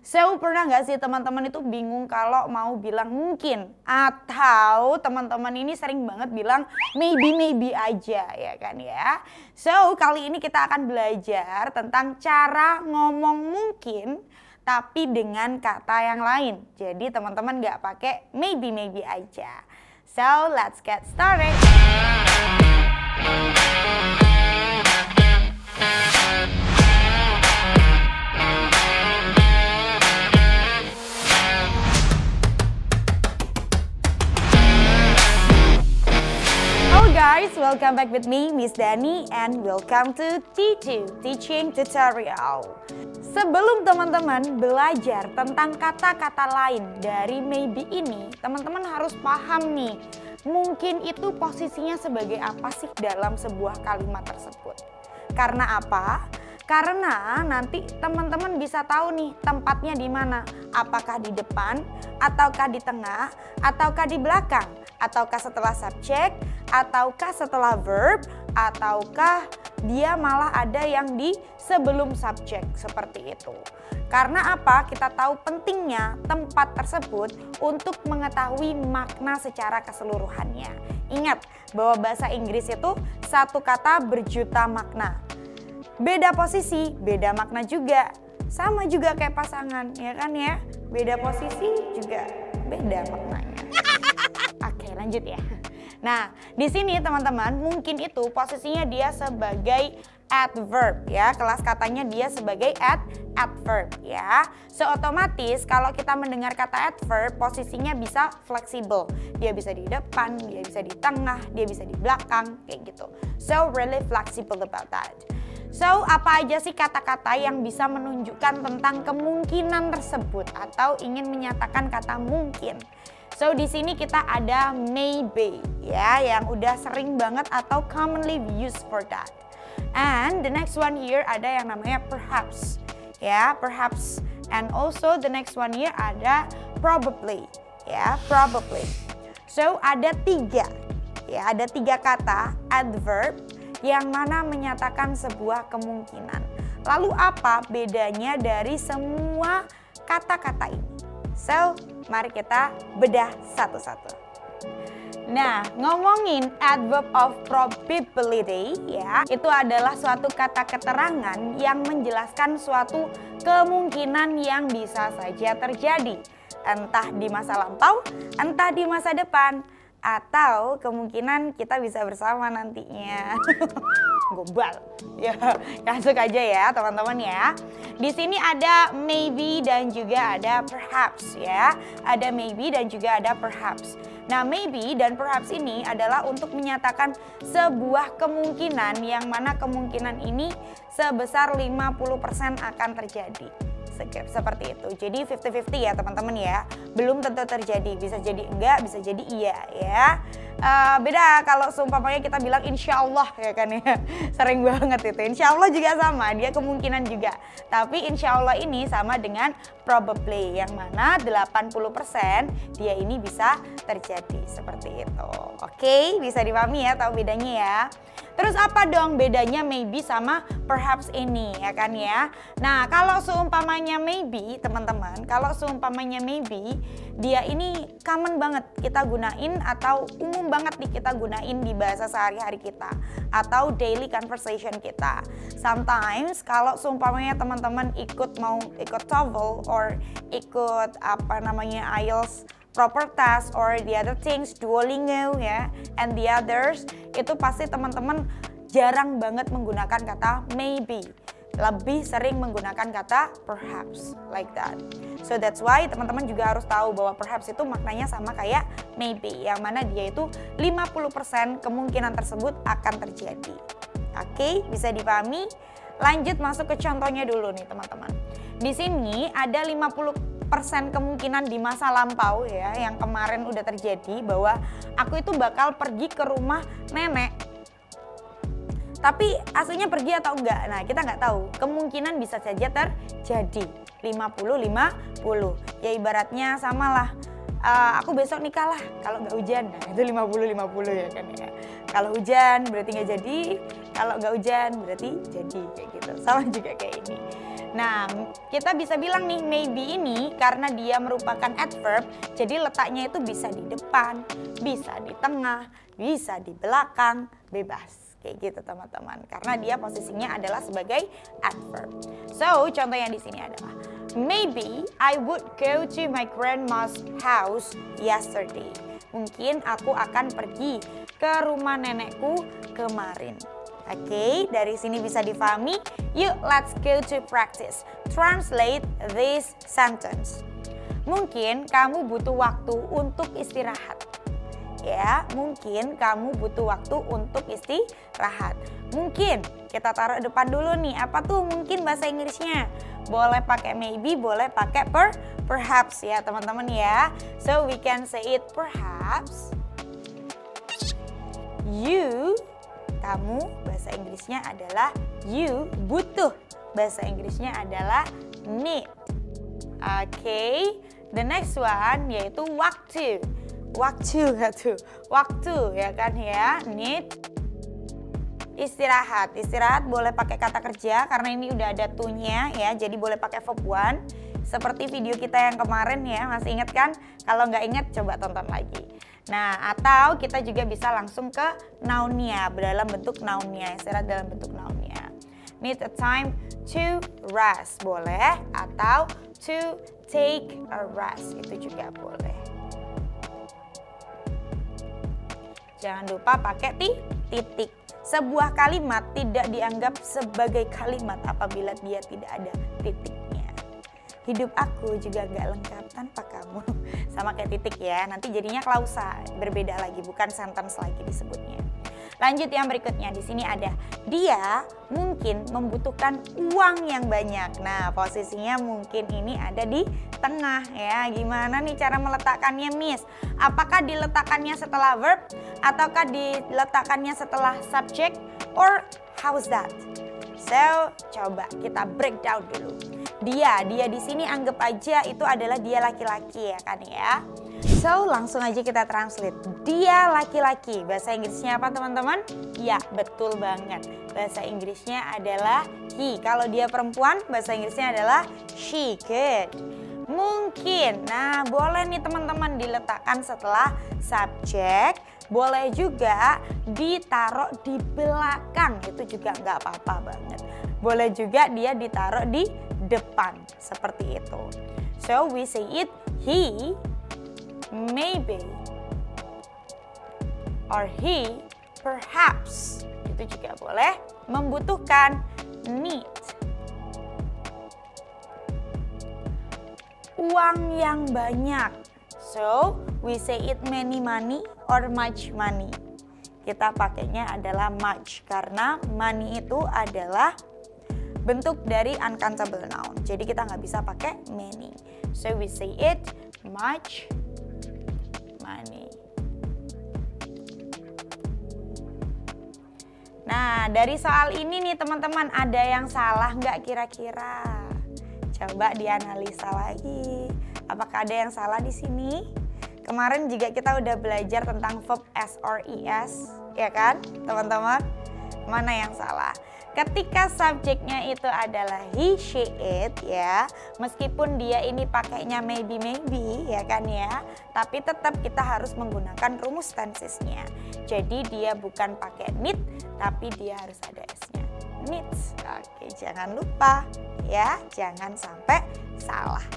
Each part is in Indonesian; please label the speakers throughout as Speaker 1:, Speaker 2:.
Speaker 1: So, pernah nggak sih teman-teman itu bingung kalau mau bilang mungkin? Atau teman-teman ini sering banget bilang maybe aja, ya kan ya? So, kali ini kita akan belajar tentang cara ngomong mungkin tapi dengan kata yang lain. Jadi teman-teman nggak pakai maybe aja. So, let's get started. Guys, welcome back with me, Miss Dani, and welcome to T2 Teaching Tutorial. Sebelum teman-teman belajar tentang kata-kata lain dari maybe ini, teman-teman harus paham nih, mungkin itu posisinya sebagai apa sih dalam sebuah kalimat tersebut. Karena apa? Karena nanti teman-teman bisa tahu nih tempatnya di mana. Apakah di depan, ataukah di tengah, ataukah di belakang, ataukah setelah subjek, ataukah setelah verb, ataukah dia malah ada yang di sebelum subjek, seperti itu. Karena apa? Kita tahu pentingnya tempat tersebut untuk mengetahui makna secara keseluruhannya. Ingat bahwa bahasa Inggris itu satu kata berjuta makna. Beda posisi, beda makna juga. Sama juga kayak pasangan, ya kan ya? Beda posisi juga beda maknanya. Oke, lanjut ya. Nah, di sini teman-teman mungkin itu posisinya dia sebagai adverb ya. Kelas katanya dia sebagai adverb ya. So otomatis kalau kita mendengar kata adverb posisinya bisa fleksibel. Dia bisa di depan, dia bisa di tengah, dia bisa di belakang kayak gitu. So really flexible about that. So, apa aja sih kata-kata yang bisa menunjukkan tentang kemungkinan tersebut atau ingin menyatakan kata mungkin? So, di sini kita ada maybe ya, yang udah sering banget atau commonly used for that. And the next one here ada yang namanya perhaps. Ya, perhaps. And also the next one here ada probably. Ya, probably. So, ada tiga. Ya, ada tiga kata adverb yang mana menyatakan sebuah kemungkinan. Lalu apa bedanya dari semua kata-kata ini? So, mari kita bedah satu-satu. Nah, ngomongin adverb of probability ya, itu adalah suatu kata keterangan yang menjelaskan suatu kemungkinan yang bisa saja terjadi. Entah di masa lampau, entah di masa depan. Atau kemungkinan kita bisa bersama nantinya. Gombal. Ya, masuk aja ya teman-teman ya. Di sini ada maybe dan juga ada perhaps ya. Ada maybe dan juga ada perhaps. Nah, maybe dan perhaps ini adalah untuk menyatakan sebuah kemungkinan yang mana kemungkinan ini sebesar 50% akan terjadi. Seperti itu. Jadi 50-50 ya teman-teman ya. Belum tentu terjadi. Bisa jadi enggak, bisa jadi iya ya. Beda kalau seumpamanya kita bilang insya Allah ya kan ya. Sering banget itu. Insya Allah juga sama. Dia kemungkinan juga. Tapi insya Allah ini sama dengan probably. Yang mana 80% dia ini bisa terjadi. Seperti itu. Oke, bisa dipahami ya tahu bedanya ya. Terus apa dong bedanya maybe sama perhaps ini ya kan ya. Nah, kalau seumpamanya maybe teman-teman, kalau seumpamanya maybe dia ini common banget kita gunain atau umum banget nih kita gunain di bahasa sehari-hari kita atau daily conversation kita. Sometimes kalau seumpamanya teman-teman mau ikut TOEFL or ikut IELTS proper test or the other things, Duolingo ya, and the others, itu pasti teman-teman jarang banget menggunakan kata maybe. Lebih sering menggunakan kata perhaps, like that. So that's why teman-teman juga harus tahu bahwa perhaps itu maknanya sama kayak maybe, yang mana dia itu 50% kemungkinan tersebut akan terjadi. Oke, bisa dipahami? Lanjut masuk ke contohnya dulu nih teman-teman. Di sini ada 50% kemungkinan di masa lampau ya, yang kemarin udah terjadi bahwa aku itu bakal pergi ke rumah nenek. Tapi aslinya pergi atau enggak? Nah, kita nggak tahu. Kemungkinan bisa saja terjadi 50-50. Ya ibaratnya samalah. Aku besok nikah lah kalau nggak hujan. Nah, itu 50-50 ya kan ya. Kalau hujan berarti nggak jadi, kalau nggak hujan berarti jadi kayak gitu. Sama juga kayak ini. Nah, kita bisa bilang nih maybe ini karena dia merupakan adverb, jadi letaknya itu bisa di depan, bisa di tengah, bisa di belakang, bebas. Kayak gitu teman-teman, karena dia posisinya adalah sebagai adverb. So, contohnya di sini adalah maybe I would go to my grandma's house yesterday. Mungkin aku akan pergi ke rumah nenekku kemarin. Oke, dari sini bisa difahami. Yuk, let's go to practice. Translate this sentence. Mungkin kamu butuh waktu untuk istirahat. Ya, mungkin kamu butuh waktu untuk istirahat. Mungkin kita taruh depan dulu nih. Apa tuh mungkin bahasa Inggrisnya? Boleh pakai maybe, boleh pakai perhaps ya teman-teman ya. So we can say it perhaps. You, kamu, bahasa Inggrisnya adalah you, butuh. Bahasa Inggrisnya adalah need. Oke, the next one yaitu waktu. Waktu ya kan ya, need. Istirahat boleh pakai kata kerja karena ini udah ada to-nya ya, jadi boleh pakai verb one. Seperti video kita yang kemarin ya, masih ingat kan? Kalau nggak ingat coba tonton lagi. Nah, atau kita juga bisa langsung ke noun-nya, dalam bentuk noun-nya, istirahat dalam bentuk noun-nya. Need a time to rest boleh, atau to take a rest itu juga boleh. Jangan lupa pakai titik. Sebuah kalimat tidak dianggap sebagai kalimat apabila dia tidak ada titiknya. Hidup aku juga gak lengkap tanpa kamu. Sama kayak titik ya, nanti jadinya klausa, berbeda lagi, bukan sentence lagi disebutnya. Lanjut yang berikutnya, di sini ada dia mungkin membutuhkan uang yang banyak. Nah, posisinya mungkin ini ada di tengah ya. Gimana nih cara meletakkannya, Miss? Apakah diletakkannya setelah verb ataukah diletakkannya setelah subject, or how's that? So, coba kita breakdown dulu. Dia di sini anggap aja itu adalah dia laki-laki ya kan ya. So, langsung aja kita translate. Dia laki-laki. Bahasa Inggrisnya apa teman-teman? Ya, betul banget. Bahasa Inggrisnya adalah he. Kalau dia perempuan, bahasa Inggrisnya adalah she. Good. Mungkin. Nah, boleh nih teman-teman diletakkan setelah subjek. Boleh juga ditaruh di belakang. Itu juga nggak apa-apa banget. Boleh juga dia ditaruh di depan. Seperti itu. So, we say it he, maybe, or he perhaps. Itu juga boleh. Membutuhkan, need. Uang yang banyak. So, we say it many money or much money. Kita pakainya adalah much karena money itu adalah bentuk dari uncountable noun. Jadi kita nggak bisa pakai many. So, we say it much money. Nah, dari soal ini nih teman-teman, ada yang salah nggak kira-kira? Coba dianalisa lagi. Apakah ada yang salah di sini? Kemarin juga kita udah belajar tentang verb s or es, ya kan, teman-teman? Mana yang salah? Ketika subjeknya itu adalah he, she, it ya, meskipun dia ini pakainya maybe, ya kan ya, tapi tetap kita harus menggunakan rumus tensesnya. Jadi dia bukan pakai need, tapi dia harus ada s-nya. Needs. Oke, jangan lupa ya, jangan sampai salah.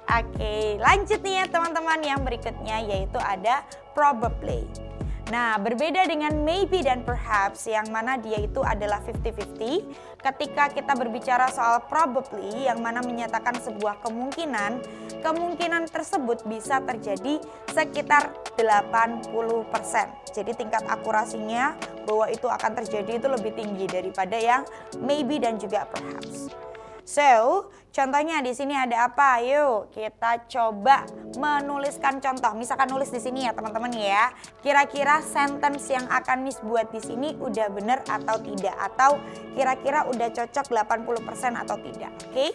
Speaker 1: Oke, lanjut nih ya teman-teman, yang berikutnya yaitu ada probably. Nah, berbeda dengan maybe dan perhaps yang mana dia itu adalah 50-50. Ketika kita berbicara soal probably yang mana menyatakan sebuah kemungkinan, kemungkinan tersebut bisa terjadi sekitar 80%. Jadi tingkat akurasinya bahwa itu akan terjadi itu lebih tinggi daripada yang maybe dan juga perhaps. So, contohnya di sini ada apa? Yuk, kita coba menuliskan contoh. Misalkan nulis di sini ya, teman-teman ya. Kira-kira sentence yang akan Miss buat di sini udah bener atau tidak, atau kira-kira udah cocok 80% atau tidak. Oke?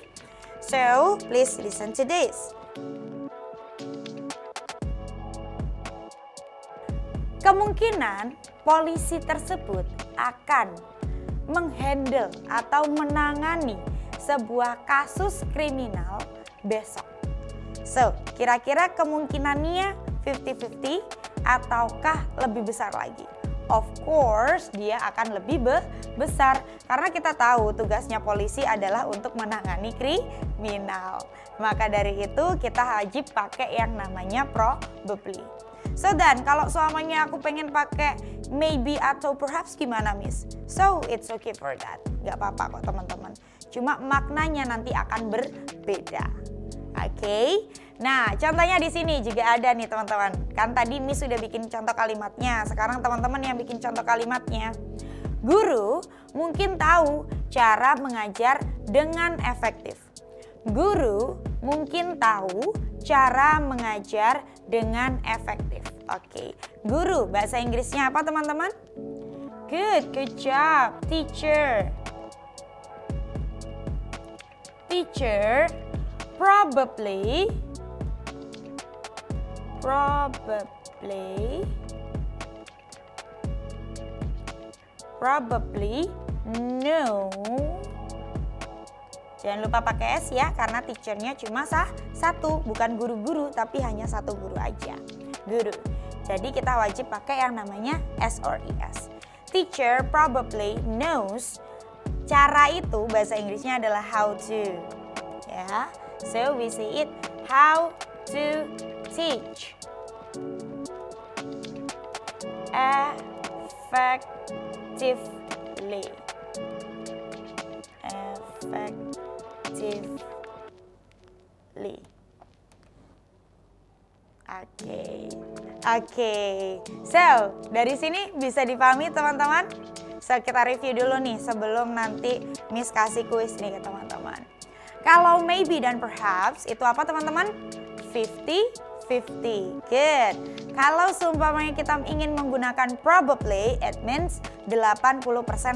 Speaker 1: So, please listen to this. Kemungkinan polisi tersebut akan menghandle atau menangani sebuah kasus kriminal besok. So, kira-kira kemungkinannya 50-50 ataukah lebih besar lagi? Of course, dia akan lebih besar karena kita tahu tugasnya polisi adalah untuk menangani kriminal. Maka dari itu kita wajib pakai yang namanya probably. So dan kalau selamanya aku pengen pakai maybe atau perhaps gimana Miss? So it's okay for that. Gak apa-apa kok teman-teman. Cuma maknanya nanti akan berbeda. Oke. Nah, contohnya di sini juga ada nih teman-teman. Kan tadi Miss sudah bikin contoh kalimatnya. Sekarang teman-teman yang bikin contoh kalimatnya. Guru mungkin tahu cara mengajar dengan efektif. Guru mungkin tahu cara mengajar dengan efektif. Oke. Guru bahasa Inggrisnya apa teman-teman? Good job, teacher. Teacher probably no. Jangan lupa pakai S ya, karena teachernya cuma satu, bukan guru-guru, tapi hanya satu guru aja. Guru. Jadi kita wajib pakai yang namanya S or ES. Teacher probably knows. Cara itu bahasa Inggrisnya adalah how to. Ya. So we say it how to teach. Effectively. Oke. So, dari sini bisa dipahami teman-teman? So, kita review dulu nih sebelum nanti Miss kasih kuis nih ke teman-teman. Kalau maybe dan perhaps itu apa teman-teman? 50-50. Good. Kalau seumpamanya kita ingin menggunakan probably, it means 80%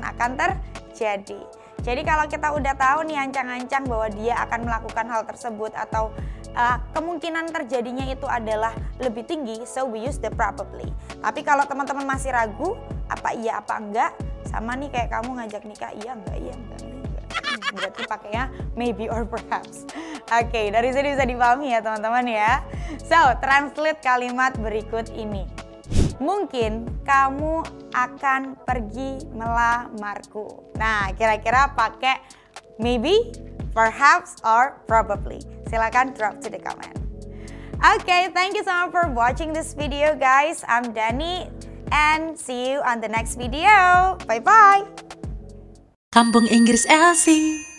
Speaker 1: akan terjadi. Jadi kalau kita udah tahu nih ancang-ancang bahwa dia akan melakukan hal tersebut atau kemungkinan terjadinya itu adalah lebih tinggi, so we use the probably. Tapi kalau teman-teman masih ragu, apa iya apa enggak, sama nih kayak kamu ngajak nikah, iya enggak. Berarti pakainya maybe or perhaps. Oke, dari sini bisa dipahami ya teman-teman ya. So, translate kalimat berikut ini. Mungkin kamu akan pergi melamarku. Nah, kira-kira pakai maybe, perhaps, or probably. Silakan drop to the comment. Okay, thank you so much for watching this video guys. I'm Dani and see you on the next video. Bye-bye.
Speaker 2: Kampung Inggris Elsie.